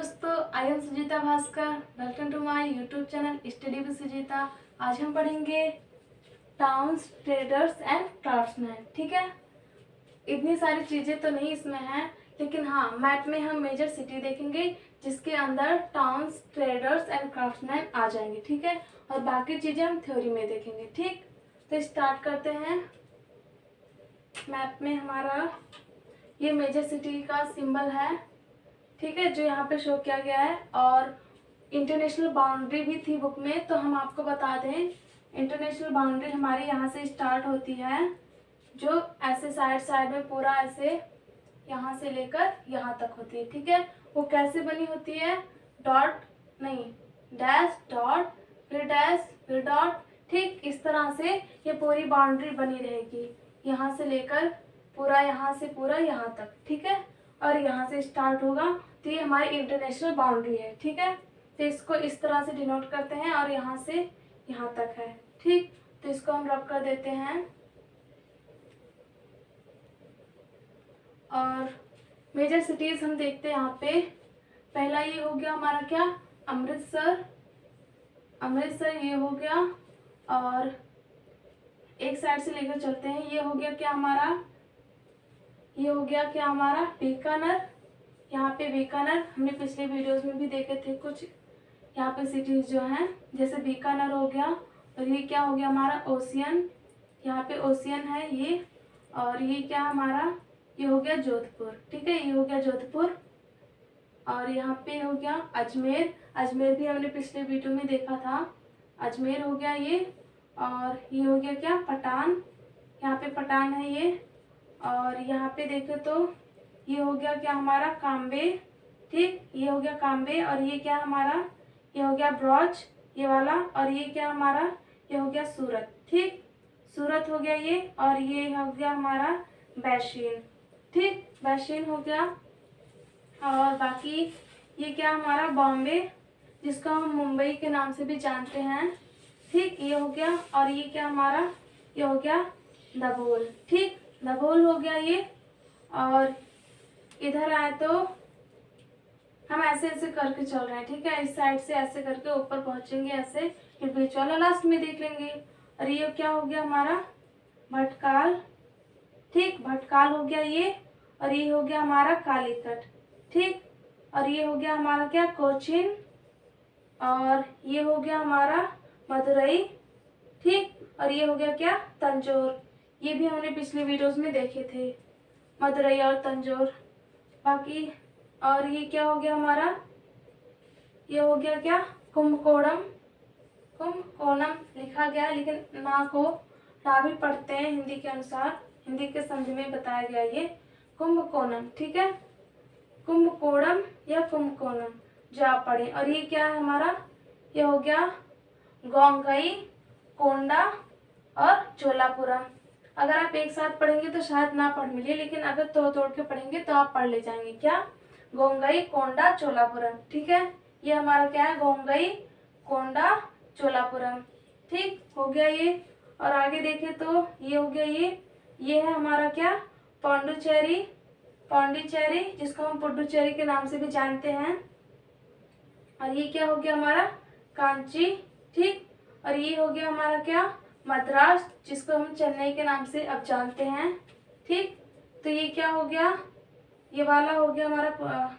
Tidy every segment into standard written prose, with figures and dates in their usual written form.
दोस्तों, I am Sujeeta Bhaskar. Welcome to my YouTube channel study with Sujeeta. आज हम पढ़ेंगे टाउन्स, ट्रेडर्स एंड क्राफ्ट्समैन। ठीक है, इतनी सारी चीज़ें तो नहीं इसमें हैं, लेकिन हाँ, मैप में हम मेजर सिटी देखेंगे जिसके अंदर टाउन्स, ट्रेडर्स एंड क्राफ्ट्समैन आ जाएंगे। ठीक है, और बाकी चीज़ें हम थ्योरी में देखेंगे। ठीक, तो स्टार्ट करते हैं। मैप में हमारा ये मेजर सिटी का सिंबल है, ठीक है, जो यहाँ पे शो किया गया है। और इंटरनेशनल बाउंड्री भी थी बुक में, तो हम आपको बता दें, इंटरनेशनल बाउंड्री हमारी यहाँ से स्टार्ट होती है, जो ऐसे साइड साइड में पूरा ऐसे यहाँ से लेकर यहाँ तक होती है। ठीक है, वो कैसे बनी होती है? डॉट नहीं, डैश डॉट फिर डॉट। ठीक इस तरह से ये पूरी बाउंड्री बनी रहेगी, यहाँ से लेकर पूरा यहाँ से पूरा यहाँ तक। ठीक है, और यहाँ से स्टार्ट होगा, तो ये हमारी इंटरनेशनल बाउंड्री है। ठीक है, तो इसको इस तरह से डिनोट करते हैं और यहाँ से यहाँ तक है। ठीक, तो इसको हम रब कर देते हैं। और मेजर सिटीज हम देखते हैं यहाँ पे। पहला ये हो गया हमारा क्या? अमृतसर। अमृतसर ये हो गया, और एक साइड से लेकर चलते हैं, ये हो गया क्या हमारा? ये हो गया क्या हमारा? बीकानेर। यहाँ पे बीकानेर हमने पिछले वीडियोस में भी देखे थे कुछ यहाँ पे सिटीज जो हैं, जैसे बीकानेर हो गया। और ये क्या हो गया हमारा? ओशियन। यहाँ पे ओशियन है ये। और ये क्या हमारा? ये हो गया जोधपुर। ठीक है, ये हो गया जोधपुर। और यहाँ पे हो गया अजमेर। अजमेर भी हमने पिछले वीडियो में देखा था, अजमेर हो गया ये। और ये हो गया क्या? पठान। यहाँ पे पठान है ये। और यहाँ पे देखें तो ये हो गया क्या हमारा? काम्बे। ठीक, ये हो गया काम्बे। और ये क्या हमारा? ये हो गया ब्रॉच, ये वाला। और ये क्या हमारा? ये हो गया सूरत। ठीक, सूरत हो गया ये। और ये हो गया हमारा बैशीन। ठीक, बैशीन हो गया। और बाकी ये क्या हमारा? बॉम्बे, जिसको हम मुंबई के नाम से भी जानते हैं। ठीक, ये हो गया। और ये क्या हमारा? ये हो गया दाभोल। ठीक, दाभोल हो गया ये। और इधर आए तो हम ऐसे ऐसे करके चल रहे हैं। ठीक है, इस साइड से ऐसे करके ऊपर पहुंचेंगे ऐसे, फिर बीच वाला लास्ट में देख लेंगे। और ये क्या हो गया हमारा? भटकाल। ठीक, भटकाल हो गया ये। और ये हो गया हमारा कालीकट। ठीक, और ये हो गया हमारा क्या? कोचीन। और ये हो गया हमारा मदुरई। ठीक, और ये हो गया क्या? तंजौर। ये भी हमने पिछले वीडियोस में देखे थे, मदुरई और तंजौर। बाकी और ये क्या हो गया हमारा? ये हो गया क्या? कुंभकोणम। कुंभकोणम लिखा गया, लेकिन ना को रा भी पढ़ते हैं हिंदी के अनुसार, हिंदी के समझ में बताया गया ये कुंभकोणम। ठीक है, कुंभकोणम या कुंभकोणम जो आप पढ़े। और ये क्या है हमारा? ये हो गया गोंगई, कोंडा और चोलापुरम। अगर आप एक साथ पढ़ेंगे तो शायद ना पढ़ मिले, लेकिन अगर तोड़ तोड़ के पढ़ेंगे तो आप पढ़ ले जाएंगे। क्या? गोंगई, कोंडा, चोलापुरम। ठीक है, ये हमारा क्या है? गोंगई, कोंडा, चोलापुरम। ठीक हो गया ये। और आगे देखें तो ये हो गया ये है हमारा क्या? पौंडुचेरी। पौंडीचेरी, जिसको हम पुडुचेरी के नाम से भी जानते हैं। और ये क्या हो गया हमारा? कांची। ठीक, और ये हो गया हमारा क्या? मद्रास, जिसको हम चेन्नई के नाम से अब जानते हैं। ठीक, तो ये क्या हो गया? ये वाला हो गया हमारा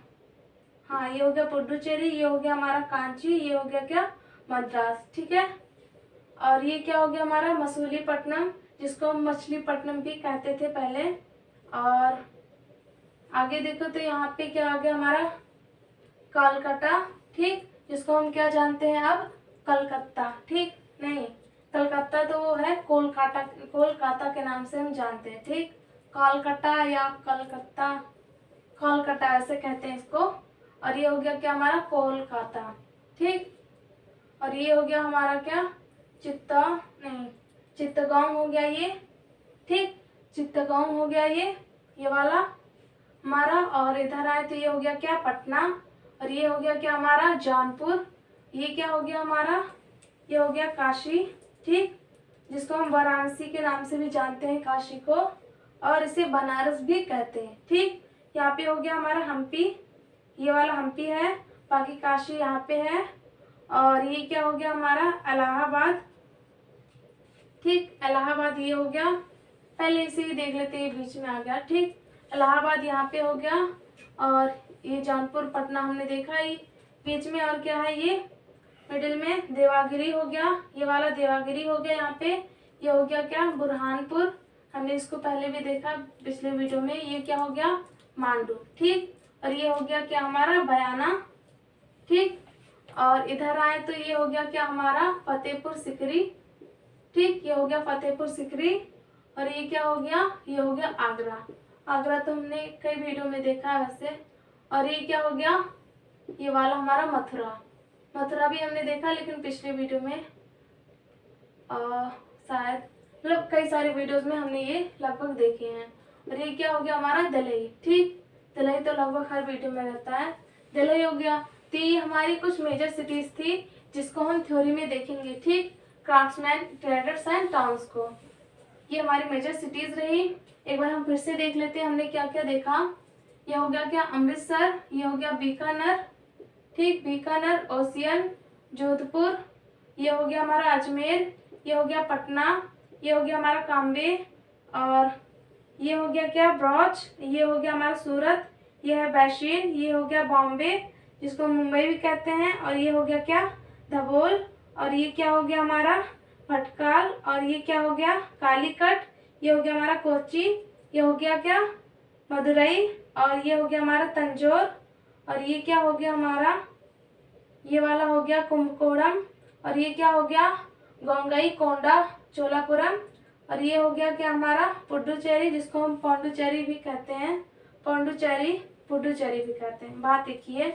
हाँ, ये हो गया पुडुचेरी, ये हो गया हमारा कांची, ये हो गया क्या? मद्रास। ठीक है, और ये क्या हो गया हमारा? मसूलीपट्टनम, जिसको हम मछलीपट्टनम भी कहते थे पहले। और आगे देखो तो यहाँ पे क्या आ गया हमारा? कलकत्ता। ठीक, जिसको हम क्या जानते हैं अब? कलकत्ता। ठीक, नहीं, कलकत्ता तो वो है कोलकाता, कोलकाता के नाम से हम जानते हैं। ठीक, कलकत्ता या कलकत्ता, कोलकाता ऐसे कहते हैं इसको। और ये हो गया क्या हमारा? कोलकाता। ठीक, और ये हो गया हमारा क्या? चित्तगांव हो गया ये। ठीक, चित्तगांव हो गया ये वाला हमारा। और इधर आए तो ये हो गया क्या? पटना। और ये हो गया क्या हमारा? जौनपुर। ये क्या हो गया हमारा? ये हो गया काशी। ठीक, जिसको हम वाराणसी के नाम से भी जानते हैं, काशी को, और इसे बनारस भी कहते हैं। ठीक, यहाँ पे हो गया हमारा हम्पी, ये वाला हम्पी है। बाकी काशी यहाँ पे है। और ये क्या हो गया हमारा इलाहाबाद, ठीक, इलाहाबाद ये हो गया। पहले इसे ही देख लेते हैं, ये बीच में आ गया, ठीक। इलाहाबाद यहाँ पे हो गया, और ये जौनपुर पटना हमने देखा ही बीच में। और क्या है ये मिडिल में देवागिरी हो गया, ये वाला देवागिरी हो गया यहाँ पे। ये हो गया क्या बुरहानपुर, हमने इसको पहले भी देखा पिछले वीडियो में। ये क्या हो गया मांडू, ठीक। और ये हो गया क्या हमारा बयाना, ठीक। और इधर आए तो ये हो गया क्या हमारा फतेहपुर सिकरी, ठीक, ये हो गया फतेहपुर सिकरी। और ये क्या हो गया, ये हो गया आगरा। आगरा तो हमने कई वीडियो में देखा है वैसे। और ये क्या हो गया, ये वाला हमारा मथुरा। मथुरा भी हमने देखा लेकिन पिछले वीडियो में शायद, मतलब कई सारे वीडियोस में हमने ये लगभग देखे हैं। और ये क्या हो गया हमारा दिल्ली, ठीक। दिल्ली तो लगभग हर वीडियो में रहता है। दिल्ली हो गया। तो ये हमारी कुछ मेजर सिटीज थी जिसको हम थ्योरी में देखेंगे, ठीक। क्राफ्ट्समैन, ट्रेडर्स एंड टाउन्स को, ये हमारी मेजर सिटीज रही। एक बार हम फिर से देख लेते हैं हमने क्या क्या देखा। ये हो गया क्या अमृतसर, ये हो गया बीकानेर, ठीक, बीकानेर, ओसियन, जोधपुर, ये हो गया हमारा अजमेर, ये हो गया पटना, ये हो गया हमारा काम्बे, और ये हो गया क्या ब्रॉच, ये हो गया हमारा सूरत, ये है बैशीन, ये हो गया बॉम्बे जिसको मुंबई भी कहते हैं, और ये हो गया क्या धबोल, और ये क्या हो गया हमारा भटकाल, और ये क्या हो गया कालीकट, ये हो गया हमारा कोची, ये हो गया क्या मदुरई, और ये हो गया हमारा तंजौर, और ये क्या हो गया हमारा ये वाला हो गया कुंभकोणम, और ये क्या हो गया गोंगई कोंडा चोलापुरम, और ये हो गया क्या हमारा पुडुचेरी जिसको हम पौंडुचेरी भी कहते हैं, पौंडुचेरी पुडुचेरी भी कहते हैं, बात एक ही है।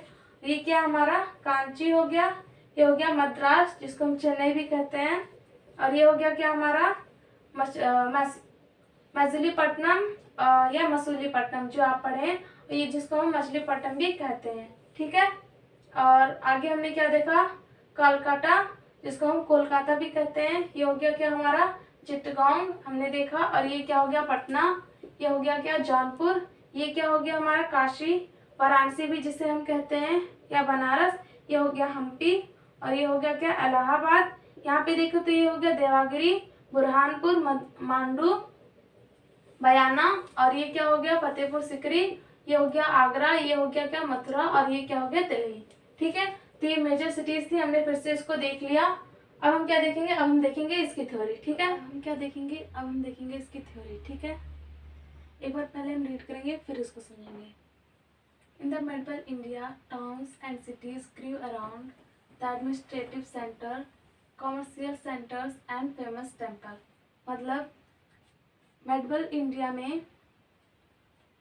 ये क्या हमारा कांची हो गया, ये हो गया मद्रास जिसको हम चेन्नई भी कहते हैं, और ये हो गया क्या हमारा मछलीपट्टनम या मसूलीपट्टनम जो आप पढ़े, ये जिसको हम मछलीपट्टनम भी कहते हैं, ठीक है। और आगे हमने क्या देखा कोलकाता जिसको हम कोलकाता भी कहते हैं, ये हो गया क्या हमारा चिट्टगांव हमने देखा। और ये क्या हो गया पटना, ये हो गया क्या जौनपुर, ये क्या हो गया हमारा काशी, वाराणसी भी जिसे हम कहते हैं, या बनारस, ये हो गया हम्पी, और ये हो गया क्या इलाहाबाद। यहाँ पे देखो तो ये हो गया देवागिरी, बुरहानपुर, मांडू, बयाना, और ये क्या हो गया फतेहपुर सिकरी, ये हो गया आगरा, ये हो गया क्या मथुरा, और ये क्या हो गया दिल्ली, ठीक है। तो ये मेजर सिटीज थी, हमने फिर से इसको देख लिया। अब हम क्या देखेंगे, अब हम देखेंगे इसकी थ्योरी, ठीक है। हम क्या देखेंगे, अब हम देखेंगे इसकी थ्योरी, ठीक है। एक बार पहले हम रीड करेंगे फिर इसको समझेंगे। In the medieval India towns and cities grew around the administrative centre, commercial centres and famous temple. मतलब मेडिवल इंडिया में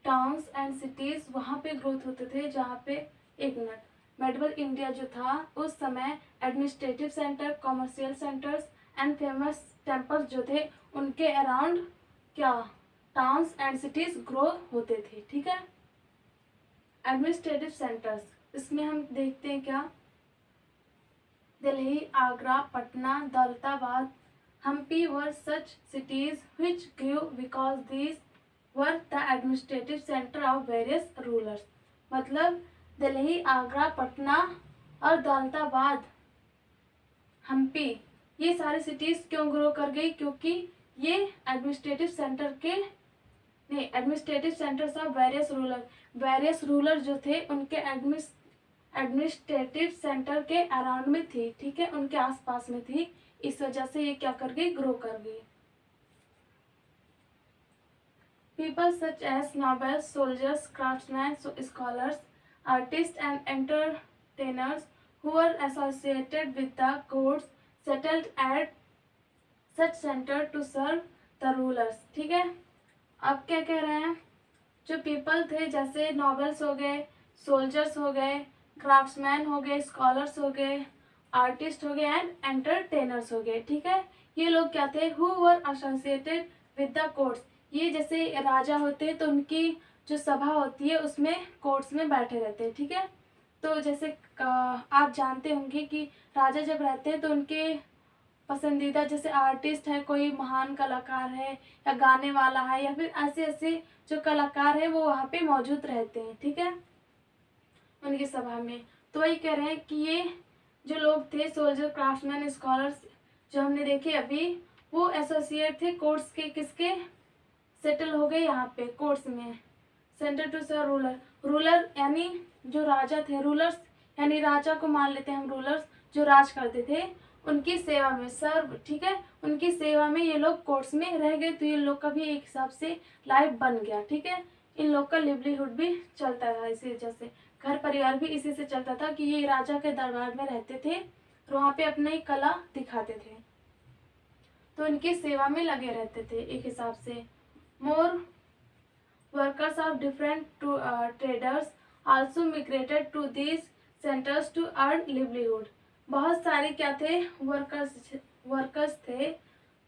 टाउन्स एंड सिटीज वहाँ पे ग्रोथ होते थे जहाँ पे, एक मिनट, मेडिवल इंडिया जो था उस समय administrative centre, commercial centres and famous temples जो थे उनके अराउंड क्या टाउन्स एंड सिटीज ग्रो होते थे, ठीक है। एडमिनिस्ट्रेटिव सेंटर्स इसमें हम देखते हैं क्या दिल्ली, आगरा, पटना, दौलताबाद, हम्पी वर सच cities which grew because these were the administrative center of various rulers। मतलब दिल्ली, आगरा, पटना और दौलताबाद, हम्पी, ये सारी सिटीज क्यों ग्रो कर गई, क्योंकि ये एडमिनिस्ट्रेटिव सेंटर के नहीं, administrative centres of various ruler जो थे उनके एडमिनिस्ट्रेटिव सेंटर के अराउंड में थी, ठीक है, उनके आसपास में थी, इस वजह से ये क्या कर गई ग्रो कर गई। People such as nobles, soldiers, craftsmen, scholars, artists and entertainers who were associated with the courts settled at such center to serve the rulers, ठीक है। अब क्या कह रहे हैं, जो पीपल थे जैसे नॉबल्स हो गए, सोल्जर्स हो गए, क्राफ्ट्समैन हो गए, स्कॉलर्स हो गए, आर्टिस्ट हो गए एंड एंटरटेनर्स हो गए, ठीक है। ये लोग क्या थे, who were associated with the courts, ये जैसे राजा होते हैं तो उनकी जो सभा होती है उसमें कोर्ट्स में बैठे रहते हैं, ठीक है। तो जैसे आप जानते होंगे कि राजा जब रहते हैं तो उनके पसंदीदा जैसे आर्टिस्ट है, कोई महान कलाकार है या गाने वाला है या फिर ऐसे ऐसे जो कलाकार है वो वहाँ पे मौजूद रहते हैं, ठीक है, उनकी सभा में। तो वही कह रहे हैं कि ये जो लोग थे सोल्जर, क्राफ्ट्समैन, स्कॉलर्स जो हमने देखे अभी, वो एसोसिएट थे कोर्ट्स के, किसके, सेटल हो गए यहाँ पे कोर्ट्स में। Centre to serve ruler, ruler यानी जो राजा थे, रूलर्स यानी राजा को मान लेते हैं हम रूलर्स, जो राज करते थे, उनकी सेवा में सर्व, ठीक है, उनकी सेवा में ये लोग कोर्ट्स में रह गए, तो ये लोग का भी एक हिसाब से लाइफ बन गया, ठीक है। इन लोग का लिवलीहुड भी चलता था इसी वजह से, घर परिवार भी इसी से चलता था कि ये राजा के दरबार में रहते थे और वहाँ पे अपनी कला दिखाते थे, तो इनकी सेवा में लगे रहते थे एक हिसाब से। More workers of different traders also migrated to these centres to earn livelihood. बहुत सारे क्या थे, वर्कर्स थे,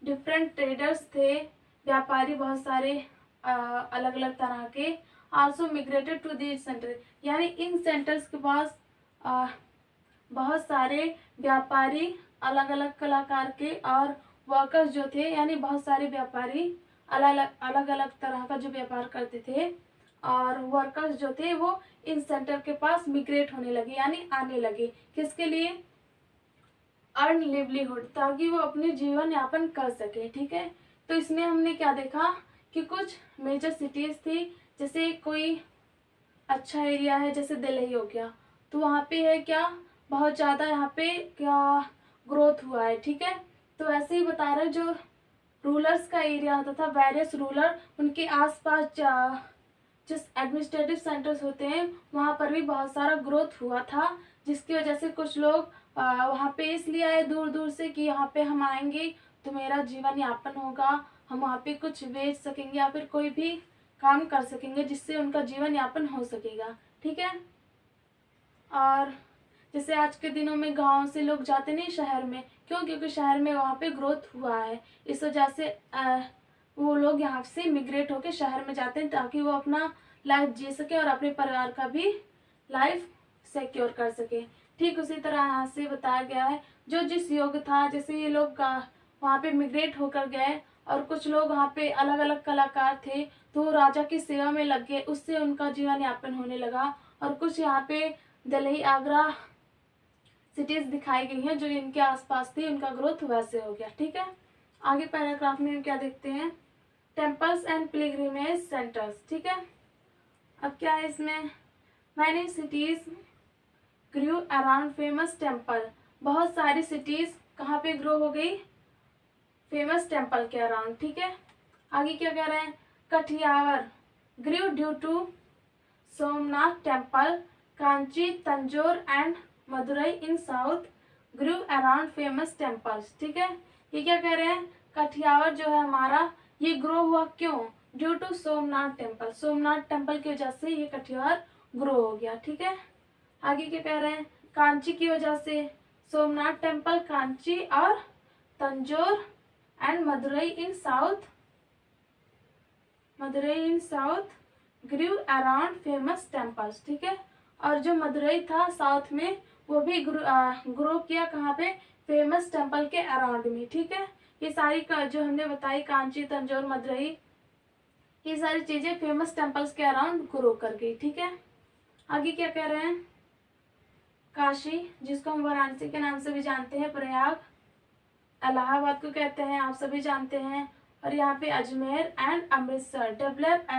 डिफरेंट ट्रेडर्स थे, व्यापारी बहुत सारे अलग अलग तरह के, also migrated to these centre, यानी इन सेंटर्स के पास बहुत सारे व्यापारी, अलग अलग कलाकार के, और वर्कर्स जो थे यानी बहुत सारे व्यापारी अलग अलग तरह का जो व्यापार करते थे, और वर्कर्स जो थे वो इन सेंटर के पास मिग्रेट होने लगे यानी आने लगे, किसके लिए, अर्न लिवलीहुड, ताकि वो अपने जीवन यापन कर सके, ठीक है। तो इसमें हमने क्या देखा कि कुछ मेजर सिटीज़ थी, जैसे कोई अच्छा एरिया है जैसे दिल्ली हो गया, तो वहाँ पे है क्या, बहुत ज़्यादा यहाँ पे क्या ग्रोथ हुआ है, ठीक है। तो ऐसे ही बता रहे जो रूलर्स का एरिया होता था, वेरियस रूलर, उनके आसपास जिस एडमिनिस्ट्रेटिव सेंटर्स होते हैं वहाँ पर भी बहुत सारा ग्रोथ हुआ था, जिसकी वजह से कुछ लोग वहाँ पे इसलिए आए दूर दूर से कि यहाँ पे हम आएंगे तो मेरा जीवन यापन होगा, हम वहाँ पे कुछ बेच सकेंगे या फिर कोई भी काम कर सकेंगे जिससे उनका जीवन यापन हो सकेगा, ठीक है। और जैसे आज के दिनों में गांव से लोग जाते नहीं शहर में, क्यों, क्योंकि शहर में वहाँ पे ग्रोथ हुआ है, इस वजह से वो लोग यहाँ से मिग्रेट होकर शहर में जाते हैं ताकि वो अपना लाइफ जी सके और अपने परिवार का भी लाइफ सिक्योर कर सके। ठीक उसी तरह यहाँ से बताया गया है जो जिस योग था, जैसे ये लोग वहाँ पे मिग्रेट होकर गए और कुछ लोग वहाँ पे अलग अलग कलाकार थे तो राजा की सेवा में लग गए, उससे उनका जीवन यापन होने लगा। और कुछ यहाँ पे दिल्ली, आगरा सिटीज़ दिखाई गई हैं जो इनके आसपास थी, उनका ग्रोथ वैसे हो गया, ठीक है। आगे पैराग्राफ में हम क्या देखते हैं, टेम्पल्स एंड पिलग्रिमेज सेंटर्स, ठीक है। अब क्या है इसमें, मैनी सिटीज़ ग्रू अराउंड फेमस टेम्पल, बहुत सारी सिटीज़ कहाँ पे ग्रो हो गई, फेमस टेम्पल के अराउंड, ठीक है। आगे क्या कह रहे हैं, Kathiawar grew due to Somnath temple, Kanchi, Tanjore and Madurai in south grew around famous temples, ठीक है। ये क्या कह रहे हैं, कठियावर जो है हमारा ये ग्रो हुआ क्यों, due to Somnath temple, Somnath temple की वजह से ये कठियावर ग्रो हो गया, ठीक है। आगे क्या कह रहे हैं, कांची की वजह से, सोमनाथ टेम्पल, कांची और Tanjore and Madurai in south grew around famous temples, ठीक है। और जो मदुरई था साउथ में वो भी ग्रो किया कहाँ पे, फेमस टेम्पल के अराउंड में, ठीक है। ये सारी जो हमने बताई कांची, तंजौर, मदुरई, ये सारी चीज़ें फेमस टेम्पल्स के अराउंड ग्रो कर गई, ठीक है। आगे क्या कह रहे हैं, काशी जिसको हम वाराणसी के नाम से भी जानते हैं, प्रयाग, इलाहाबाद को कहते हैं, आप सभी जानते हैं। और यहाँ पे Ajmer and Amritsar developed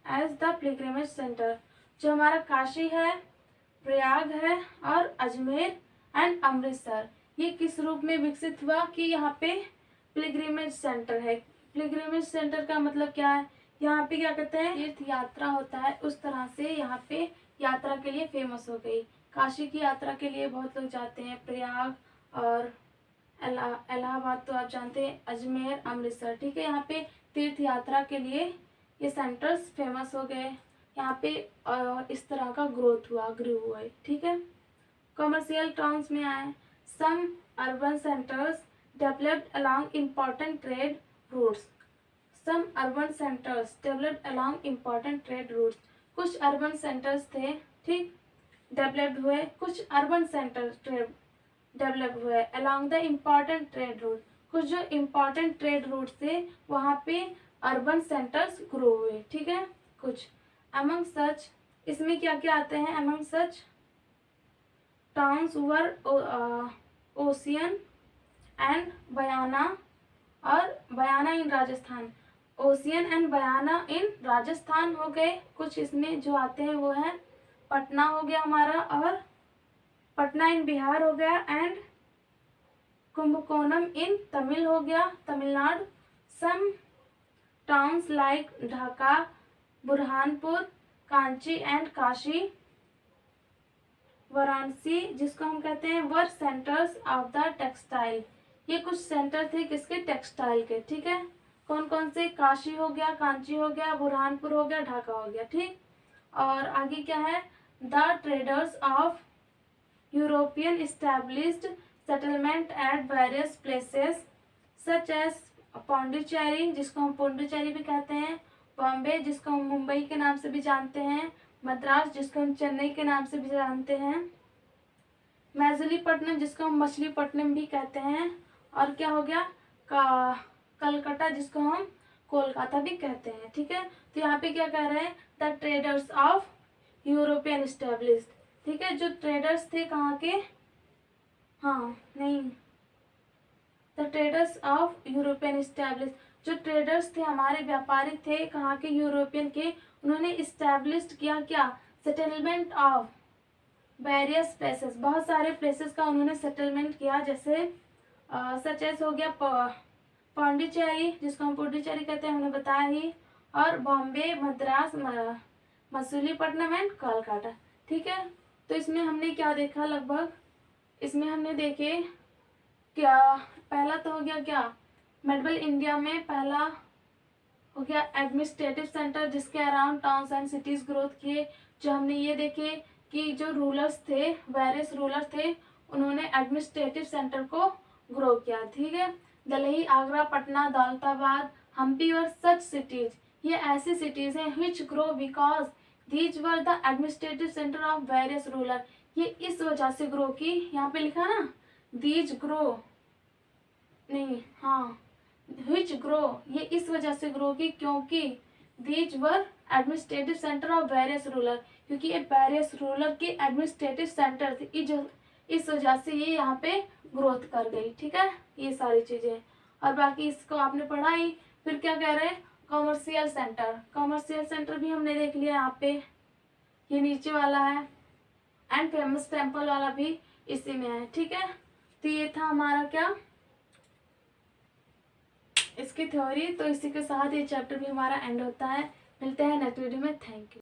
as the pilgrimage centre, जो हमारा काशी है, प्रयाग है और अजमेर एंड अमृतसर, ये किस रूप में विकसित हुआ कि यहाँ पे पिलग्रिमेज सेंटर है। पिलग्रिमेज सेंटर का मतलब क्या है, यहाँ पे क्या कहते हैं, तीर्थ यात्रा होता है, उस तरह से यहाँ पे यात्रा के लिए फेमस हो गई। काशी की यात्रा के लिए बहुत लोग जाते हैं, प्रयाग और इलाहाबाद तो आप जानते हैं, अजमेर, अमृतसर, ठीक है। यहाँ पे तीर्थ यात्रा के लिए ये सेंटर्स फेमस हो गए, यहाँ पे इस तरह का ग्रोथ हुआ, ग्रू हुआ, ठीक है। कमर्शियल टाउन्स में आए, some urban centres developed along important trade routes, some urban centres developed along important trade routes, कुछ अर्बन सेंटर्स थे, ठीक, डेवलप्ड हुए, कुछ अर्बन सेंटर्स डेवलप हुए along the important trade route, कुछ जो इम्पॉर्टेंट ट्रेड रूट थे वहाँ पे अर्बन सेंटर्स ग्रो हुए, ठीक है। कुछ अमंग सच इसमें क्या क्या आते हैं? among such towns were Osian and Bayana, और Bayana in Rajasthan, Osian and Bayana in Rajasthan हो गए। कुछ इसमें जो आते हैं वो है पटना हो गया हमारा, और पटना इन बिहार हो गया, एंड कुंभकोणम इन तमिल हो गया, Tamil Nadu. Some towns like Dhaka, Burhanpur, Kanchi and Kashi, Varanasi जिसको हम कहते हैं were centres of the textile. ये कुछ सेंटर थे किसके? टेक्सटाइल के। ठीक है, कौन कौन से? काशी हो गया, कांची हो गया, बुरहानपुर हो गया, ढाका हो गया। ठीक, और आगे क्या है? The traders of European established settlement at various places such as Pondicherry जिसको हम पौंडीचेरी भी कहते हैं, बॉम्बे जिसको हम मुंबई के नाम से भी जानते हैं, मद्रास जिसको हम चेन्नई के नाम से भी जानते हैं, मैथिलीपट्टनम जिसको हम मछलीपट्टनम भी कहते हैं, और क्या हो गया? कलकत्ता जिसको हम कोलकाता भी कहते हैं। ठीक है, तो यहाँ पे क्या कह रहे हैं? The traders of European established. ठीक है, जो ट्रेडर्स थे कहाँ के? हाँ नहीं, the traders of European established, जो ट्रेडर्स थे हमारे व्यापारी थे कहाँ के? यूरोपियन के। उन्होंने इस्टेब्लिश्ड किया क्या? सेटलमेंट ऑफ वेरियस प्लेसेस, बहुत सारे प्लेसेस का उन्होंने सेटलमेंट किया, जैसे सच एस हो गया पौंडीचेरी जिसको हम पुडुचेरी कहते हैं, हमने बताया ही, और बॉम्बे, मद्रास, मसूलीपट्टनम एंड कोलकाता। ठीक है, तो इसमें हमने क्या देखा? लगभग इसमें हमने देखे क्या? पहला तो हो गया क्या? मेडवल इंडिया में पहला हो गया एडमिनिस्ट्रेटिव सेंटर जिसके around towns and cities growth किए। जो हमने ये देखे कि जो रूलर्स थे, वेरियस रूलर थे, उन्होंने एडमिनिस्ट्रेटिव सेंटर को ग्रो किया। ठीक है, दिल्ली, आगरा, पटना, दौलताबाद, हम्पी और सच सिटीज, ये ऐसी सिटीज हैं which grow because these were the administrative centre of various ruler. ये इस वजह से ग्रो की, यहाँ पे लिखा ना दीज ग्रो, नहीं हाँ विच ग्रो, ये इस वजह से ग्रो की क्योंकि these were administrative centre of various ruler, क्योंकि ये वेरियस रूलर की एडमिनिस्ट्रेटिव सेंटर थी, इस वजह से ये यहाँ पे ग्रोथ कर गई। ठीक है, ये सारी चीजें, और बाकी इसको आपने पढ़ा ही। फिर क्या कह रहे हैं? कॉमर्शियल सेंटर, कॉमर्शियल सेंटर भी हमने देख लिया यहाँ पे, ये नीचे वाला है, एंड फेमस टेम्पल वाला भी इसी में है। ठीक है, तो ये था हमारा क्या? इसकी थ्योरी। तो इसी के साथ ये चैप्टर भी हमारा एंड होता है। मिलते हैं नेक्स्ट वीडियो में। Thank you.